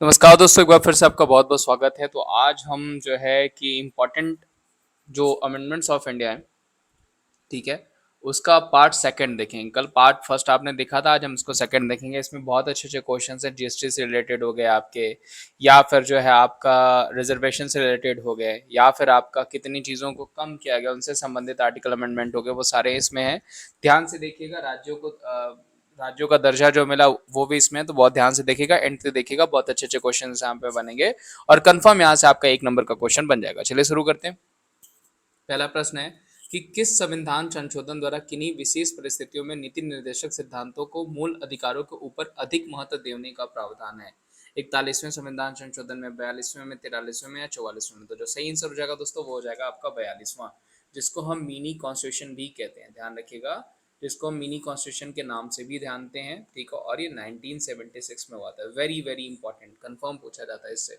नमस्कार दोस्तों, एक बार फिर से आपका बहुत बहुत स्वागत है। तो आज हम जो है कि इम्पोर्टेंट जो अमेंडमेंट्स ऑफ इंडिया है, ठीक है, उसका पार्ट सेकंड देखेंगे। कल पार्ट फर्स्ट आपने देखा था, आज हम इसको सेकंड देखेंगे। इसमें बहुत अच्छे अच्छे क्वेश्चन हैं, जीएसटी से रिलेटेड हो गए आपके, या फिर जो है आपका रिजर्वेशन से रिलेटेड हो गए, या फिर आपका कितनी चीज़ों को कम किया गया उनसे संबंधित आर्टिकल अमेंडमेंट हो गए, वो सारे इसमें हैं। ध्यान से देखिएगा। राज्यों का दर्जा जो मिला वो भी इसमें है, तो बहुत ध्यान से देखिएगा, एंड से देखिएगा। बहुत अच्छे अच्छे क्वेश्चन यहाँ पे बनेंगे और कंफर्म यहाँ से आपका 1 नंबर का क्वेश्चन बन जाएगा। चलिए शुरू करते हैं। पहला प्रश्न है कि किस संविधान संशोधन द्वारा किन्हीं विशेष परिस्थितियों में नीति निर्देशक सिद्धांतों को मूल अधिकारों के ऊपर अधिक महत्व देने का प्रावधान है। 41वें संविधान संशोधन में, 42वें में, 43वें में या 44वें में? तो जो सही आंसर हो जाएगा दोस्तों, वो हो जाएगा आपका 42वां, जिसको हम मिनी कॉन्स्टिट्यूशन भी कहते हैं। ध्यान रखिएगा, जिसको हम मिनी कॉन्स्टिट्यूशन के नाम से भी जानते हैं, ठीक है। और ये 1976 में हुआ था। वेरी वेरी इंपॉर्टेंट, कंफर्म पूछा जाता है इससे।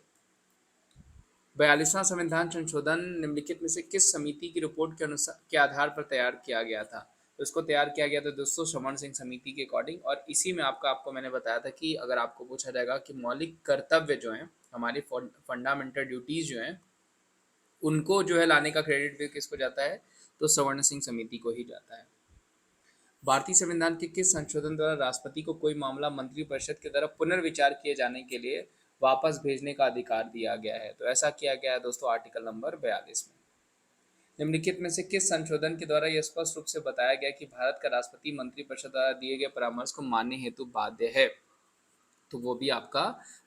42वां संविधान संशोधन निम्नलिखित में से किस समिति की रिपोर्ट के अनुसार के आधार पर तैयार किया गया था? तो इसको तैयार किया गया था दोस्तों श्रवण सिंह समिति के अकॉर्डिंग। और इसी में आपको मैंने बताया था कि अगर आपको पूछा जाएगा कि मौलिक कर्तव्य जो हैं, हमारी फंडामेंटल ड्यूटीज जो हैं, उनको जो है लाने का क्रेडिट भी किसको जाता है? तो श्रवण सिंह समिति को ही जाता है। भारतीय संविधान के किस संशोधन द्वारा राष्ट्रपति को कोई मामला मंत्रिपरिषद के द्वारा पुनर्विचार किए जाने के लिए वापस भेजने का अधिकार दिया गया है? तो ऐसा किया गया है दोस्तों आर्टिकल नंबर 42 में। निम्नलिखित में से किस संशोधन के द्वारा यह स्पष्ट रूप से बताया गया कि भारत का राष्ट्रपति मंत्रिपरिषद द्वारा दिए गए परामर्श को मानने हेतु बाध्य है? तो वो भी आपका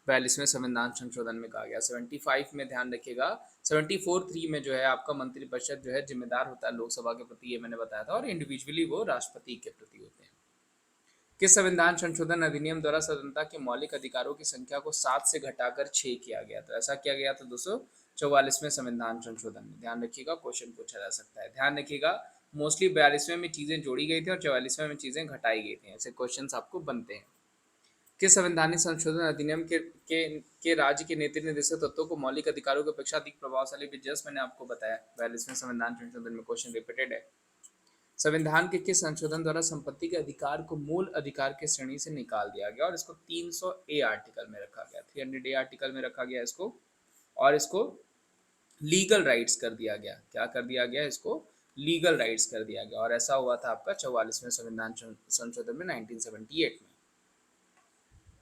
42वें संविधान संशोधन में कहा गया। 75 में ध्यान रखिएगा, 74(3) में जो है आपका मंत्रिपरिषद जो है जिम्मेदार होता है लोकसभा के प्रति, ये मैंने बताया था, और इंडिविजुअली वो राष्ट्रपति के प्रति होते हैं। किस संविधान संशोधन अधिनियम द्वारा स्वतंत्रता के मौलिक अधिकारों की संख्या को 7 से घटाकर 6 किया गया? तो ऐसा किया गया था दोस्तों 44वें संविधान संशोधन में। ध्यान रखिएगा, क्वेश्चन पूछा जा सकता है। ध्यान रखिएगा, मोस्टली 42वें में चीजें जोड़ी गई थी और 44वें में चीजें घटाई गई थी। ऐसे क्वेश्चन आपको बनते हैं। किस संवैधानिक संशोधन अधिनियम के राज्य के नीति निर्देशक तत्वों को मौलिक अधिकारों की अपेक्षा अधिक प्रभावशाली भी? जस्ट मैंने आपको बताया 42वें संविधान संशोधन में, क्वेश्चन रिपीटेड है। संविधान के किस संशोधन द्वारा संपत्ति के अधिकार को मूल अधिकार के श्रेणी से निकाल दिया गया और इसको 300 ए आर्टिकल में रखा गया, 300 ए आर्टिकल में रखा गया इसको, और इसको लीगल राइट्स कर दिया गया? क्या कर दिया गया? इसको लीगल राइट्स कर दिया गया। और ऐसा हुआ था आपका 44वें संविधान संशोधन में 1978 में।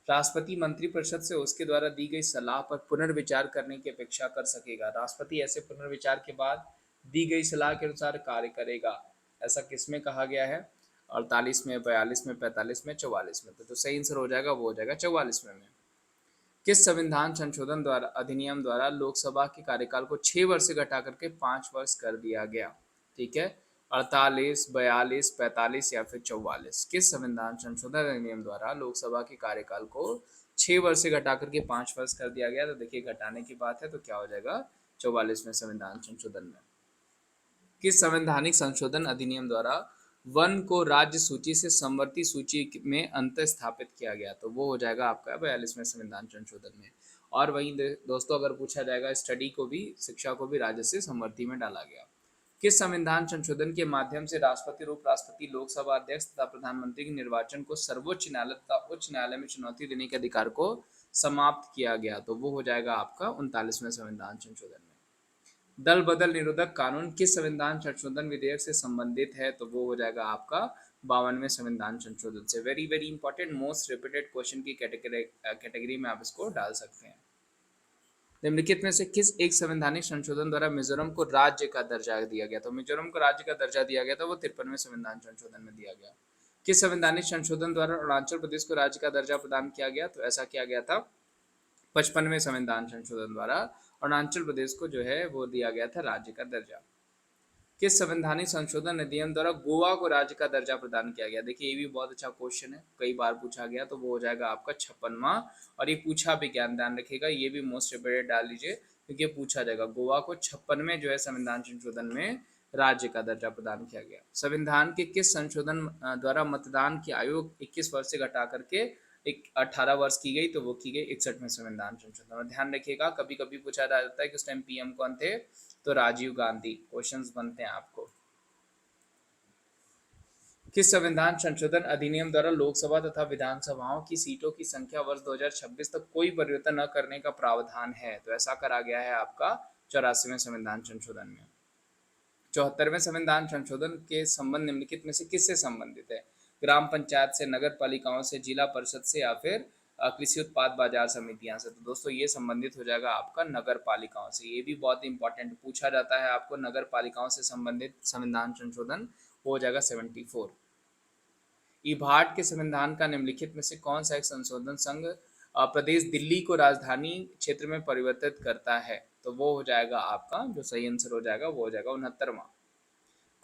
राष्ट्रपति मंत्रिपरिषद से उसके द्वारा दी गई सलाह पर पुनर्विचार करने की अपेक्षा कर सकेगा? राष्ट्रपति ऐसे पुनर्विचार के बाद दी गई सलाह के अनुसार कार्य करेगा, ऐसा किसमें कहा गया है? 48 में, 42 में, 45 में, 44 में? तो जो सही आंसर हो जाएगा वो हो जाएगा 44वें में। किस संविधान संशोधन द्वारा अधिनियम द्वारा लोकसभा के कार्यकाल को 6 वर्ष से घटा करके 5 वर्ष कर दिया गया? ठीक है, 48, 42, 45 या फिर 44? किस संविधान संशोधन अधिनियम द्वारा लोकसभा के कार्यकाल को 6 वर्ष से घटा करके 5 वर्ष कर दिया गया? तो देखिए, घटाने की बात है तो क्या हो जाएगा 44वें संविधान संशोधन में। किस संवैधानिक संशोधन अधिनियम द्वारा वन को राज्य सूची से समवर्ती सूची में अंतर स्थापित किया गया? तो वो हो जाएगा आपका 42वें संविधान संशोधन में। और वहीं दोस्तों अगर पूछा जाएगा, स्टडी को भी, शिक्षा को भी राज्य से समवर्ती में डाला गया। किस संविधान संशोधन के माध्यम से राष्ट्रपति, उपराष्ट्रपति, लोकसभा अध्यक्ष तथा प्रधानमंत्री के निर्वाचन को सर्वोच्च न्यायालय तथा उच्च न्यायालय में चुनौती देने के अधिकार को समाप्त किया गया? तो वो हो जाएगा आपका 39वें संविधान संशोधन में। दल बदल निरोधक कानून किस संविधान संशोधन विधेयक से संबंधित है? तो वो हो जाएगा आपका 52वें संविधान संशोधन से। Very very important, most repeated question की कैटेगरी में आप इसको डाल सकते हैं। निम्नलिखित में से किस एक संवैधानिक संशोधन द्वारा मिजोरम को राज्य का दर्जा दिया गया? तो मिजोरम को राज्य का दर्जा दिया गया था, वो 53वें संविधान संशोधन में दिया गया। किस संवैधानिक संशोधन द्वारा अरुणाचल प्रदेश को राज्य का दर्जा प्रदान किया गया? तो ऐसा किया गया था 55वें संविधान संशोधन द्वारा अरुणाचल प्रदेश को जो है वो दिया गया था राज्य का दर्जा। किस संवैधानिक संशोधन अधिनियम द्वारा गोवा को राज्य का दर्जा प्रदान किया गया? देखिए, ये भी बहुत अच्छा क्वेश्चन है, कई बार पूछा गया, तो वो हो जाएगा आपका 56वां। और ये पूछा भी, ज्ञान ध्यान रखिएगा, ये भी मोस्ट रिपीटेड डाल लीजिए क्योंकि ये पूछा जाएगा। गोवा को 56वें जो है संविधान संशोधन में राज्य का दर्जा प्रदान किया गया। संविधान के किस संशोधन द्वारा मतदान की आयु 21 वर्ष से घटा करके 18 वर्ष की गई? तो वो की गई 61वें संविधान संशोधन में। ध्यान रखिएगा, कभी कभी पूछा जाता है कि उस टाइम पीएम कौन थे? तो राजीव गांधी। क्वेश्चंस बनते हैं आपको। किस संविधान संशोधन अधिनियम द्वारा लोकसभा तथा विधानसभाओं की सीटों की संख्या वर्ष 2026 तक कोई परिवर्तन न करने का प्रावधान है? तो ऐसा करा गया है आपका 84वें संविधान संशोधन में। 74वें संविधान संशोधन के संबंध निम्नलिखित में से किससे संबंधित है? ग्राम पंचायत से, नगर पालिकाओं से, जिला परिषद से, या फिर कृषि उत्पाद बाजार समितियां से? तो दोस्तों ये संबंधित हो जाएगा आपका नगर पालिकाओं से। ये भी बहुत इंपॉर्टेंट पूछा जाता है आपको, नगर पालिकाओं से संबंधित संविधान संशोधन हो जाएगा 74। इबार्ट के संविधान का निम्नलिखित में से कौन सा एक संशोधन संघ प्रदेश दिल्ली को राजधानी क्षेत्र में परिवर्तित करता है? तो वो हो जाएगा आपका, जो सही आंसर हो जाएगा वो हो जाएगा 69वां।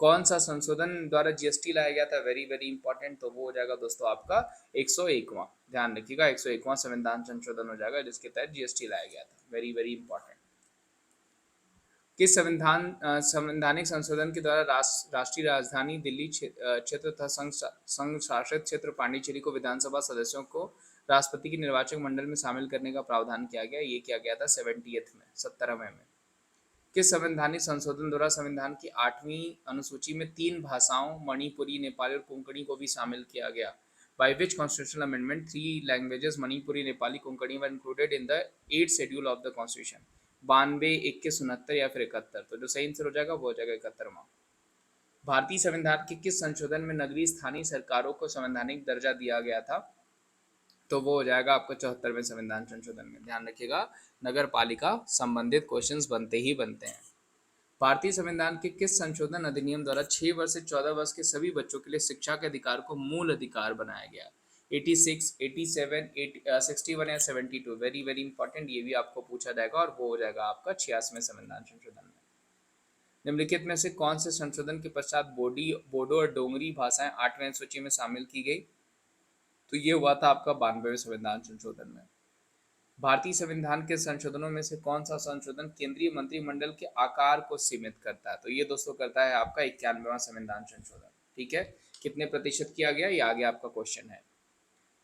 कौन सा संशोधन द्वारा जीएसटी लाया गया था? वेरी वेरी इंपॉर्टेंट, तो वो हो जाएगा दोस्तों आपका 101वां। ध्यान रखिएगा 101वां संविधान संशोधन हो जाएगा जिसके तहत जीएसटी लाया गया था। Very very important. किस संवैधानिक संशोधन के द्वारा राष्ट्रीय राजधानी दिल्ली क्षेत्र तथा संघ शासित क्षेत्र पांडिचेरी को विधानसभा सदस्यों को राष्ट्रपति के निर्वाचक मंडल में शामिल करने का प्रावधान किया गया? ये किया गया था 70th में, 70वें में। किस संवैधानिक संशोधन द्वारा संविधान की 8वीं अनुसूची में 3 भाषाओं मणिपुरी, नेपाली और कोंकणी को भी शामिल किया गया? By which constitutional amendment 3 languages Manipuri, Nepali, Konkani were included in the 8th schedule of the constitution? 92, 21, 69 या फिर 71? तो जो सही आंसर हो जाएगा वो हो जाएगा 71वां। भारतीय संविधान के किस संशोधन में नगरीय स्थानीय सरकारों को संवैधानिक दर्जा दिया गया था? तो वो हो जाएगा आपका 74वें संविधान संशोधन में। ध्यान रखिएगा नगर पालिका संबंधित क्वेश्चंस बनते ही बनते हैं। भारतीय संविधान के किस संशोधन अधिनियम द्वारा 6 वर्ष से 14 वर्ष के सभी बच्चों के लिए शिक्षा के अधिकार को मूल अधिकार बनाया गया? 86, 87, 61 या 72? वेरी वेरी इंपॉर्टेंट, ये भी आपको पूछा जाएगा और वो हो जाएगा आपका 86वें संविधान संशोधन में। निम्नलिखित में से कौन से संशोधन के पश्चात बोडो और डोंगरी भाषाएं 8वें सूची में शामिल की गई? तो ये हुआ था आपका 92वें संविधान संशोधन में। भारतीय संविधान के संशोधनों में से कौन सा संशोधन केंद्रीय मंत्रिमंडल के आकार को सीमित करता है? तो ये दोस्तों करता है आपका 91वां संविधान संशोधन। ठीक है, कितने प्रतिशत किया गया ये आगे आपका क्वेश्चन है।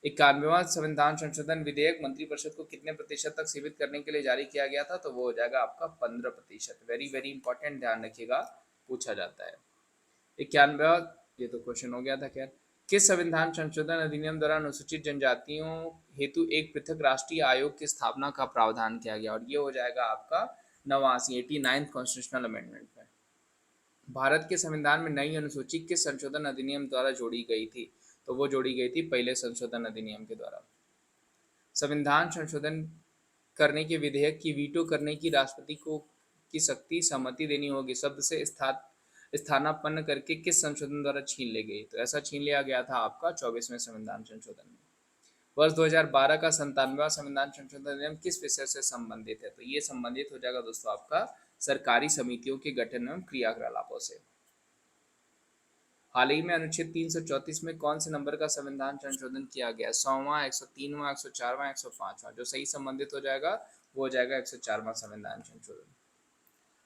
91वां संविधान संशोधन विधेयक मंत्रिपरिषद को कितने प्रतिशत तक सीमित करने के लिए जारी किया गया था? तो वो हो जाएगा आपका 15%। वेरी वेरी इंपॉर्टेंट, ध्यान रखिएगा, पूछा जाता है। 91वां, ये तो क्वेश्चन हो गया था। खैर, किस संविधान संशोधन अधिनियम द्वारा अनुसूचित जनजातियों हेतु एक पृथक राष्ट्रीय आयोग की स्थापना का प्रावधान किया गया? और ये हो जाएगा आपका 89th कॉन्स्टिट्यूशनल अमेंडमेंट में। भारत के संविधान में नई अनुसूची किस संशोधन अधिनियम द्वारा जोड़ी गई थी? तो वो जोड़ी गई थी पहले संशोधन अधिनियम के द्वारा। संविधान संशोधन करने के विधेयक की वीटो करने की राष्ट्रपति को की शक्ति सहमति देनी होगी शब्द से स्थानापन्न करके किस संशोधन द्वारा छीन ली गई? तो ऐसा छीन लिया गया था आपका 24वें संविधान संशोधन में। वर्ष 2012 का 97वां संविधान संशोधन अधिनियम किस विषय से संबंधित है? तो ये संबंधित हो जाएगा दोस्तों आपका सरकारी समितियों के गठन एवं क्रियाकलापों से। हाल ही में अनुच्छेद 334 में कौन से नंबर का संविधान संशोधन किया गया? 100वां, 103वां, 104वां, 105वां? जो सही संबंधित हो जाएगा वो हो जाएगा 104वां संविधान संशोधन।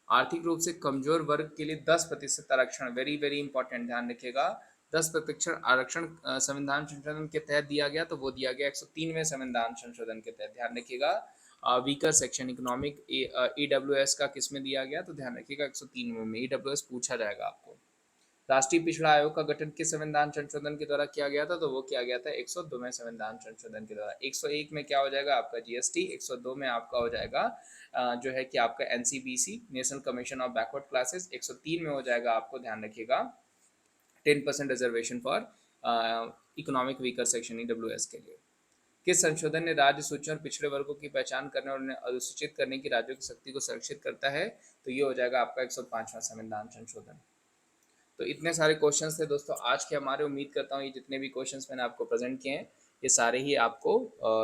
आर्थिक रूप से कमजोर वर्ग के लिए 10% आरक्षण, वेरी वेरी इंपॉर्टेंट, ध्यान रखिएगा। 10% आरक्षण संविधान संशोधन के तहत दिया गया, तो वो दिया गया 103वें संविधान संशोधन के तहत। ध्यान रखिएगा वीकर सेक्शन इकोनॉमिक ईडब्ल्यूएस का किस में दिया गया? तो ध्यान रखिएगा 103वें में। ईडब्ल्यूएस पूछा जाएगा आपको। राष्ट्रीय पिछड़ा आयोग का गठन किस संविधान संशोधन के द्वारा किया गया था? तो वो किया गया था 102वें संविधान संशोधन के द्वारा। 101 में क्या हो जाएगा आपका जीएसटी, 102 में आपका हो जाएगा जो है कि आपका NCBC, national commission of backward classes. 103 में हो जाएगा आपको, ध्यान रखिएगा, 10% reservation for economic weaker section EWS के लिए। किस संशोधन ने राज्य सूचियों और पिछड़े वर्गों की पहचान करने और उन्हें अनुसूचित करने की राज्यों की शक्ति को संरक्षित करता है? तो ये हो जाएगा आपका 105वां संविधान संशोधन। तो इतने सारे क्वेश्चंस थे दोस्तों आज के हमारे। उम्मीद करता हूँ ये जितने भी क्वेश्चंस मैंने आपको प्रेजेंट किए हैं ये सारे ही आपको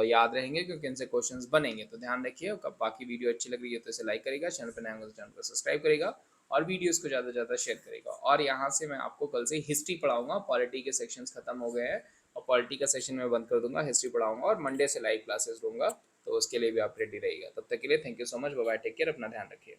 याद रहेंगे क्योंकि इनसे क्वेश्चंस बनेंगे। तो ध्यान रखिए, बाकी वीडियो अच्छी लग रही है तो इसे लाइक करेगा, चैनल पर नया होगा तो चैनल को सब्सक्राइब करेगा और वीडियोस को ज़्यादा से ज़्यादा शेयर करेगा। और यहाँ से मैं आपको कल से हिस्ट्री पढ़ाऊंगा। पॉलिटी के सेक्शंस खत्म हो गए हैं और पॉलिटी का सेशन मैं बंद कर दूंगा, हिस्ट्री पढ़ाऊंगा और मंडे से लाइव क्लासेस दूंगा, तो उसके लिए भी आप रेडी रहिएगा। तब तक के लिए thank you so much, bye bye, take care, अपना ध्यान रखिए।